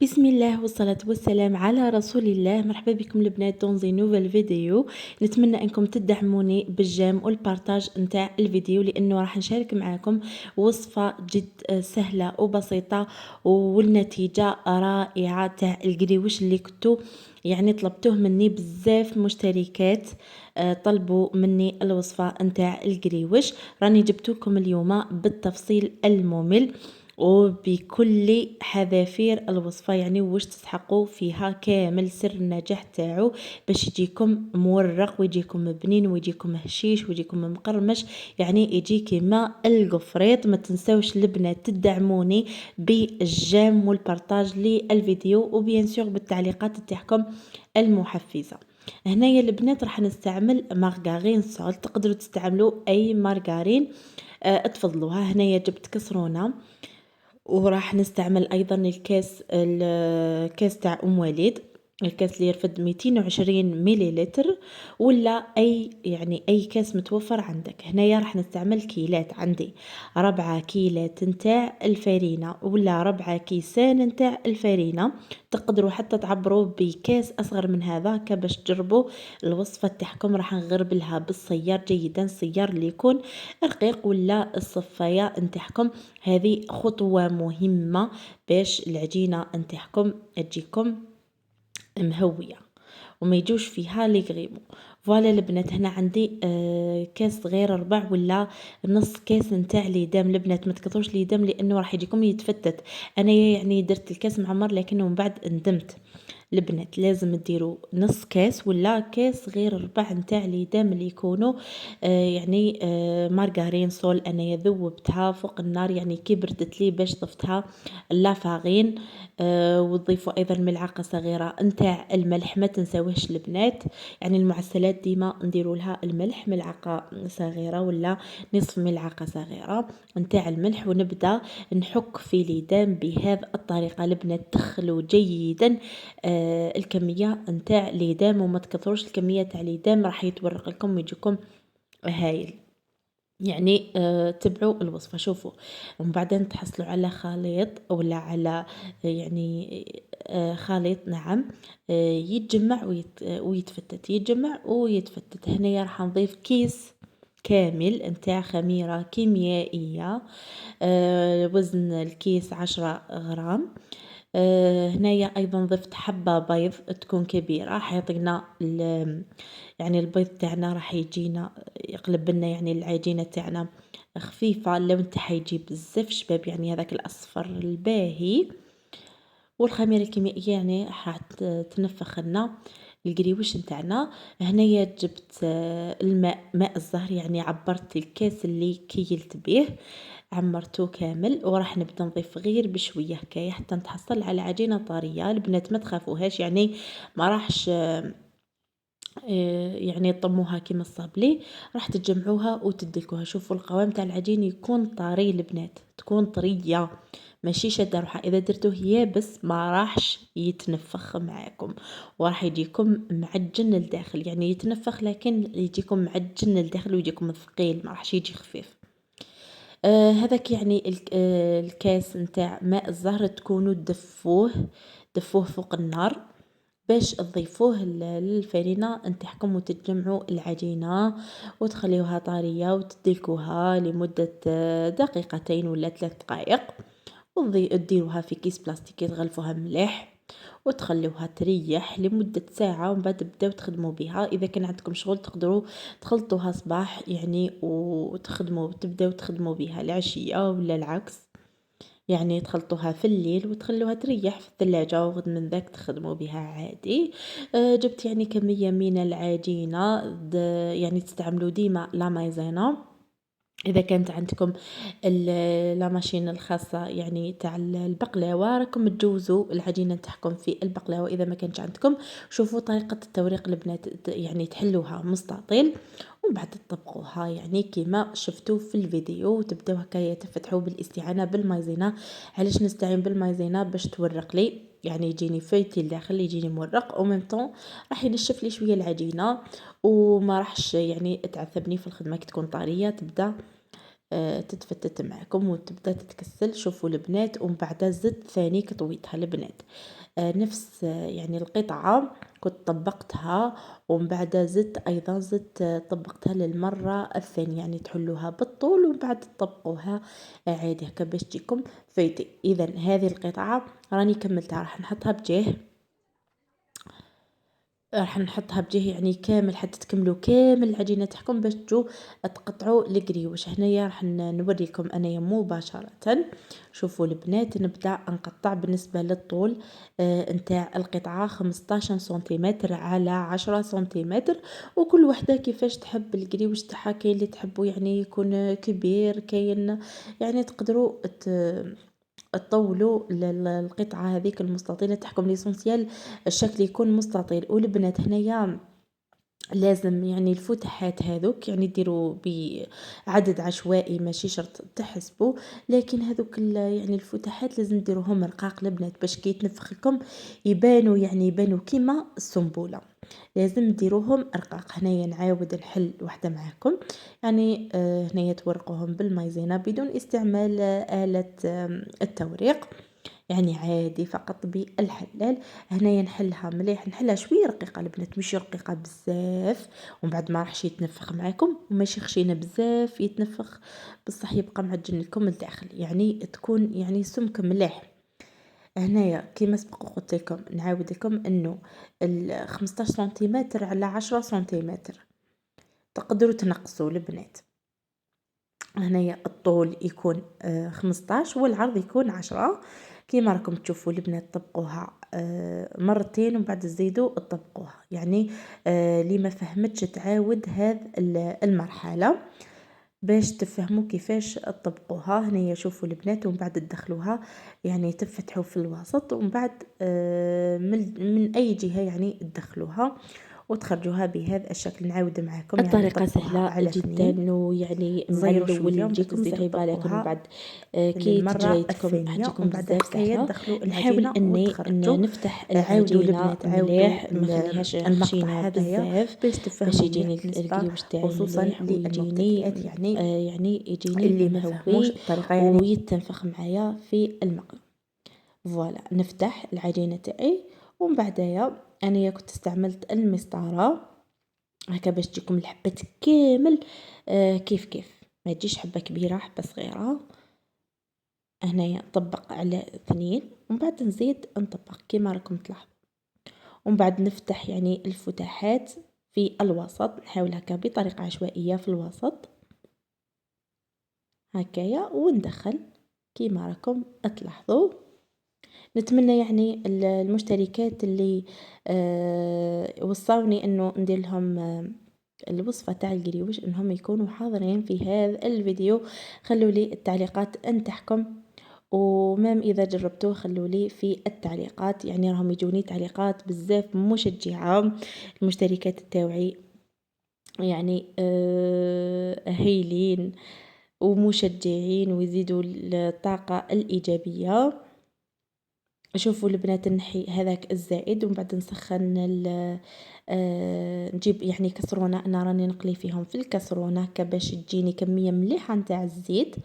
بسم الله والصلاة والسلام على رسول الله. مرحبا بكم البنات دون زي نوفيل فيديو. نتمنى انكم تدعموني بالجيم والبارتاج نتاع الفيديو لانه راح نشارك معاكم وصفة جد سهلة وبسيطة والنتيجة رائعة تاع القريوش اللي كنتو طلبتوه مني بزاف مشتركات. طلبوا مني الوصفة نتاع القريوش، راني جبتوكم اليوم بالتفصيل الممل وبكل حذافير الوصفة، واش تسحقوا فيها كامل سر النجاح تاعو باش يجيكم مورق ويجيكم بنين ويجيكم هشيش ويجيكم مقرمش، يجي كيما القفريط. ما تنسوش البنات تدعموني بالجيم والبارتاج للفيديو وبيان سور بالتعليقات تاعكم المحفزة. هنايا البنات راح نستعمل مارغارين سول، تقدروا تستعملوا اي مارغارين تفضلوها. هنايا جبت كسرونه، وراح نستعمل ايضا الكاس تاع ام وليد، الكاس اللي يرفد 220 مليلتر، ولا اي كاس متوفر عندك. هنايا راح نستعمل كيلات، عندي 4 كيلات نتاع الفرينه ولا 4 كيسان نتاع الفرينه. تقدروا حتى تعبروا بكاس اصغر من هذا باش تجربوا الوصفه تاعكم. راح نغربلها بالصيار جيدا، الصيار اللي يكون رقيق ولا الصفايه نتاعكم. هذه خطوة مهمة باش العجينة نتاعكم تجيكم مهوية وما يجوش فيها لي غريمو. فوالا البنات، هنا عندي كاس صغير ربع ولا نص كاس نتاع ليدام. البنات ما تكثروش ليدام لانه راح يجيكم يتفتت. انا درت الكاس معمر لكنه من بعد ندمت. البنات لازم ديروا نص كاس ولا كاس غير ربع نتاع ليدام اللي يكونوا مارغارين سول. انا ذوبتها فوق النار كي بردت لي باش ضفتها لافارين. وتضيفوا ايضا ملعقه صغيره نتاع الملح، ما تنساوهش البنات. المعسلات ديما نديروا لها الملح ملعقه صغيره ولا نصف ملعقه صغيره نتاع الملح، ونبدا نحك في ليدام بهذه الطريقه. البنات تخلوا جيدا الكميه نتاع ليدام وما تكثروش الكميه تاع ليدام، راح يتورق لكم ويجيكم هايل. تبعوا الوصفة. شوفوا ومن بعدين تحصلوا على خليط ولا على خليط، نعم. يتجمع ويتفتت، يتجمع ويتفتت. هنا راح نضيف كيس كامل نتاع خميرة كيميائية. وزن الكيس 10 غرام. هنايا ايضا ضفت حبة بيض تكون كبيرة، حيعطينا البيض تاعنا راح يجينا يقلب لنا العجينة تاعنا خفيفة. اللون تاعها يجي بزاف شباب، هذاك الاصفر الباهي. والخميره الكيميائيه راح تنفخ لنا القريوش نتاعنا. هنايا جبت ماء الزهر، عبرت الكاس اللي كيلت به عمرته كامل، وراح نبدا نضيف غير بشويه هكايا حتى نتحصل على عجينه طريه. البنات ما تخافوهاش، ما راحش طموها كيما الصابلي، راح تجمعوها وتدلكوها. شوفوا القوام تاع العجين يكون طري البنات، تكون طريه ماشي شاده روحها. اذا درتوه يابس ما راحش يتنفخ معاكم وراح يجيكم معجن للداخل، يتنفخ لكن يجيكم معجن للداخل ويجيكم ثقيل، ما راحش يجي خفيف. هذاك الكاس نتاع ماء الزهر تكونوا دفوه فوق النار باش تضيفوه للفرينة نتاعكم وتجمعوا العجينة وتخليوها طرية وتدلكوها لمدة دقيقتين ولا 3 دقائق، وتديروها في كيس بلاستيكي تغلفوها مليح وتخلوها تريح لمدة ساعة، ومن بعد تبداو تخدموا بها. اذا كان عندكم شغل تقدروا تخلطوها صباح تبداو تخدموا بها العشية ولا العكس، تخلطوها في الليل وتخلوها تريح في الثلاجة وغد من ذاك تخدموا بها عادي. جبت كمية من العجينة، تستعملوا ديما لا مايزينا. اذا كانت عندكم لا ماشين الخاصه تاع البقلاوه راكم تجوزوا العجينه تاعكم في البقلاوه. اذا ما كانش عندكم شوفوا طريقه التوريق البنات، تحلوها مستطيل ومن بعد تطبقوها كيما شفتوا في الفيديو، وتبداو هكايا تفتحوا بالاستعانه بالمايزينا. علاش نستعين بالمايزينا؟ باش تورق لي يجيني فايتي الداخل، يجيني مورق او ميم طون راح ينشف لي شويه العجينه وما راحش تعذبني في الخدمه. كي تكون طريه تبدا تتفتت معاكم وتبدا تتكسل. شوفوا البنات، ومن بعد زدت ثاني كطويتها البنات، نفس يعني القطعة كنت طبقتها، ومن بعد زدت أيضا طبقتها للمرة الثانية، يعني تحلوها بالطول ومن بعد تطبقوها عادي هكا باش تجيكم فايتة. إذا هذه القطعة راني كملتها، راح نحطها بجاه، راح نحطها بجاه يعني كامل حتى تكملوا كامل العجينه تاعكم باش تجو تقطعوا القريوش. هنايا راح نوريكم انايا مباشره. شوفوا البنات، نبدا نقطع بالنسبه للطول نتاع القطعه 15 سنتيمتر على 10 سنتيمتر، وكل وحده كيفاش تحب القريوش تاعها. كاين اللي تحبوا يعني يكون كبير، كاين يعني تقدروا تطولوا القطعة هذيك المستطيلة تاعكم. ليسونسيال الشكل يكون مستطيل. والبنات هنايا لازم يعني الفتحات هذوك يعني ديروا بعدد عشوائي، ماشي شرط تحسبوا، لكن هذوك يعني الفتحات لازم ديروهم رقاق البنات باش كي يتنفخ لكم يبانوا، يعني يبانوا كيما السنبوله. لازم ديروهم رقاق. هنايا نعاود نحل واحده معاكم، يعني هنايا تورقوهم بالمايزينا بدون استعمال آلة التوريق، يعني عادي فقط بالحلال. هنايا نحلها مليح، نحلها شويه رقيقه البنات، مش رقيقه بزاف، ومن بعد ما راحش يتنفخ معاكم، وماشي خشينه بزاف يتنفخ بصح يبقى معجن لكم الداخل، يعني تكون يعني سمك مليح. هنايا كيما سبق قلت لكم، نعاود لكم انه 15 سنتيمتر على 10 سنتيمتر تقدروا تنقصوا البنات. هنايا الطول يكون 15 والعرض يكون 10 كيما راكم تشوفوا البنات. طبقوها مرتين ومن بعد تزيدوا تطبقوها، يعني اللي ما فهمتش تعاود هذه المرحله باش تفهموا كيفاش تطبقوها. هنايا شوفوا البنات، ومن بعد تدخلوها يعني تفتحوا في الوسط، ومن بعد من اي جهه يعني تدخلوها وتخرجوها بهذا الشكل. نعاود معاكم يعني الطريقة طبقوها سهلة على اثنين، جدا، ويعني مع صغيروا شويه الأول ومن بعد تجيكم تزيدوا صعيبة، لكن من تطبقوها بعد كي للمره تجريتكم الثانيه، حتجيكم ومن بعد بزاف هكايا سهلة. تدخلوا نحاول العجينه اني وتخرجوا. نفتح عاودوا العجينة البنات، عاودوا مليح، ما نخليهاش المقطع خشينة هذايا بزاف باش باش تفهموا مليح يجيني بالنسبه القريوش تاعي خصوصا مليح للمبتدئات. ويموتني، يعني يعني يجيني اللي ما فهموش مهوي الطريقه يعني ويتنفخ معايا في المقلة. فوالا نفتح العجينة تاعي، ومن بعدايا انايا كنت استعملت المسطرة هكا باش تجيكم الحبات كامل كيف كيف، ما تجيش حبة كبيرة حبة صغيرة. هنايا نطبق على 2 ومن بعد نزيد نطبق كيما راكم تلاحظوا، ومن بعد نفتح يعني الفتحات في الوسط، نحاول هكا بطريقة عشوائية في الوسط هكايا وندخل كيما راكم تلاحظوا. نتمنى يعني المشتركات اللي وصاوني انه ندير لهم الوصفة تاع القريوش انهم يكونوا حاضرين في هذا الفيديو. خلوا لي التعليقات نتاعكم، ومام اذا جربتوه خلوا لي في التعليقات، يعني راهم يجوني تعليقات بزاف مشجعة. المشتركات التاوعي يعني هايلين ومشجعين ويزيدوا الطاقة الإيجابية. شوفوا البنات، نحي هذاك الزائد ومن بعد نسخن نجيب يعني كسرونه، انا راني نقلي فيهم في الكسرونه هكا باش تجيني كميه مليحه نتاع الزيت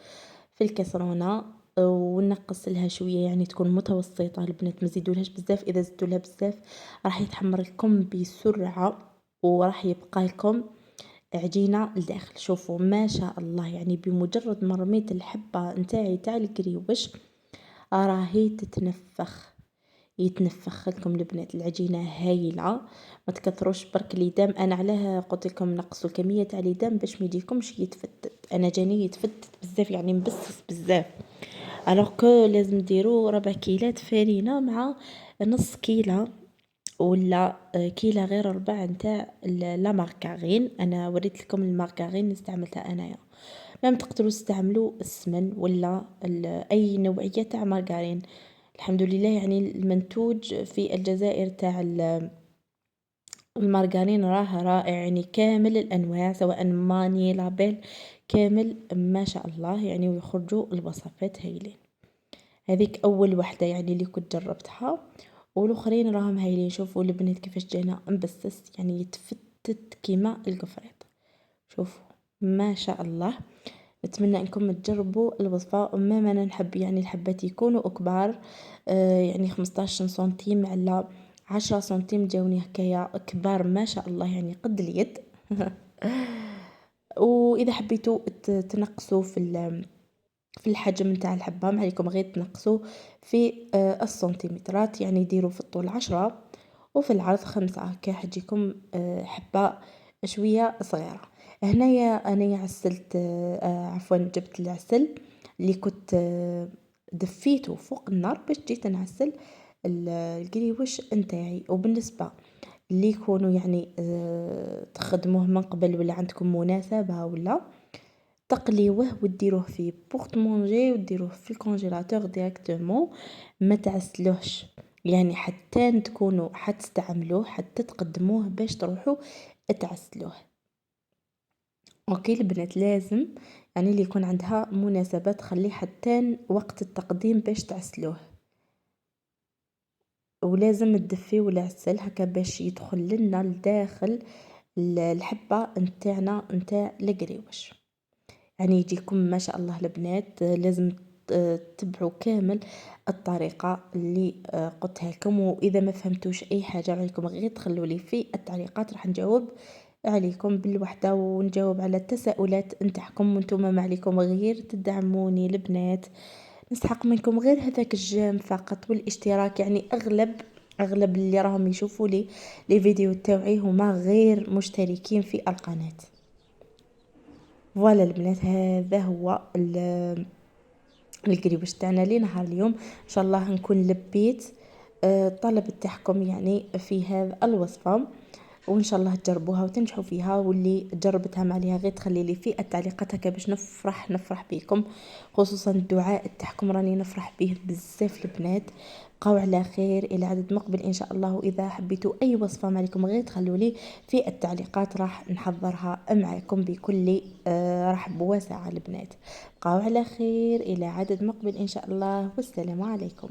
في الكسرونه، ونقص لها شويه يعني تكون متوسطه البنات، ما زيدولهاش بزاف. اذا زدتوا لها بزاف راح يتحمر لكم بسرعه وراح يبقى لكم عجينه لداخل. شوفوا ما شاء الله، يعني بمجرد ما رميت الحبه نتاعي تاع القريوش راهي تتنفخ، يتنفخ لكم البنات. العجينه هايله، ما تكثروش برك ليدام. انا علاه قلت لكم نقصوا الكميه تاع ليدام باش ما يجيكمش يتفتت. انا جاني يتفتت بزاف يعني مبسس بزاف. الوغ كو لازم ديروا 4 كيلات فرينه مع نص كيله ولا كيله غير ربع نتاع لا ماركارين. انا وريت لكم الماركارين اللي استعملتها انايا، ما تقدروا تستعملوا السمن ولا اي نوعيه تاع مارغرين. الحمد لله يعني المنتوج في الجزائر تاع المارغرين راه رائع، يعني كامل الانواع سواء ماني لابيل كامل ما شاء الله، يعني ويخرجوا الوصفات هايلين. هذيك اول وحده يعني اللي كنت جربتها، والاخرين راهم هايلين. شوفوا البنات كيفاش جانا مبسس، يعني يتفتت كيما القفريط. شوفوا ما شاء الله. نتمنى انكم تجربوا الوصفة. أمام أنا نحب يعني الحبات يكونوا أكبر، يعني 15 سنتيم على 10 سنتيم، جاوني هكايا كبار ما شاء الله، يعني قد اليد. وإذا حبيتوا تنقصوا في الحجم نتاع الحبة، ما عليكم غير تنقصوا في السنتيمترات، يعني ديروا في الطول 10 وفي العرض 5، هكا حتجيكم حبة شوية صغيرة. هنايا أنايا عسلت، عفوا جبت العسل اللي كنت دفيته فوق النار باش جيت نعسل القريوش نتاعي. وبالنسبة اللي يكونوا يعني تخدموه من قبل ولا عندكم مناسبة ولا تقليوه وديروه في بورت مونجي وديروه في الكونجيلاتور ديريكتومون، ما تعسلوهش يعني حتى تكونوا حتستعملوه حتى تقدموه باش تروحوا تعسلوه. اوكي البنات، لازم يعني اللي يكون عندها مناسبة تخليه حتى وقت التقديم باش تعسلوه، ولازم تدفيو العسل هكا باش يدخل لنا لداخل الحبة نتاعنا نتاع القريوش، يعني يجيكم ما شاء الله البنات. لازم تتبعوا كامل الطريقة اللي قلتها لكم، وإذا ما فهمتوش أي حاجة عليكم غير تخلوا لي في التعليقات، راح نجاوب عليكم بالوحدة ونجاوب على التساؤلات نتاعكم، وانتم ما عليكم غير تدعموني البنات. نسحق منكم غير هذاك الجيم فقط والاشتراك، يعني اغلب اللي راهم يشوفوا لي فيديو تاوعي هما غير مشتركين في القناة. فوالا البنات، هذا هو القريبش تاعنا لنهار اليوم. ان شاء الله نكون لبيت الطلب تاعكم يعني في هذا الوصفة، وان شاء الله تجربوها وتنجحوا فيها، واللي جربتها ما عليها غير تخلي لي في التعليقات هكا باش نفرح بيكم، خصوصا الدعاء تاعكم راني نفرح به بزاف البنات. بقاو على خير الى عدد مقبل ان شاء الله. واذا حبيتوا اي وصفه ما عليكم غير تخلوا لي في التعليقات، راح نحضرها معكم بكل رحب وسعه البنات. بقاو على خير الى عدد مقبل ان شاء الله، والسلام عليكم.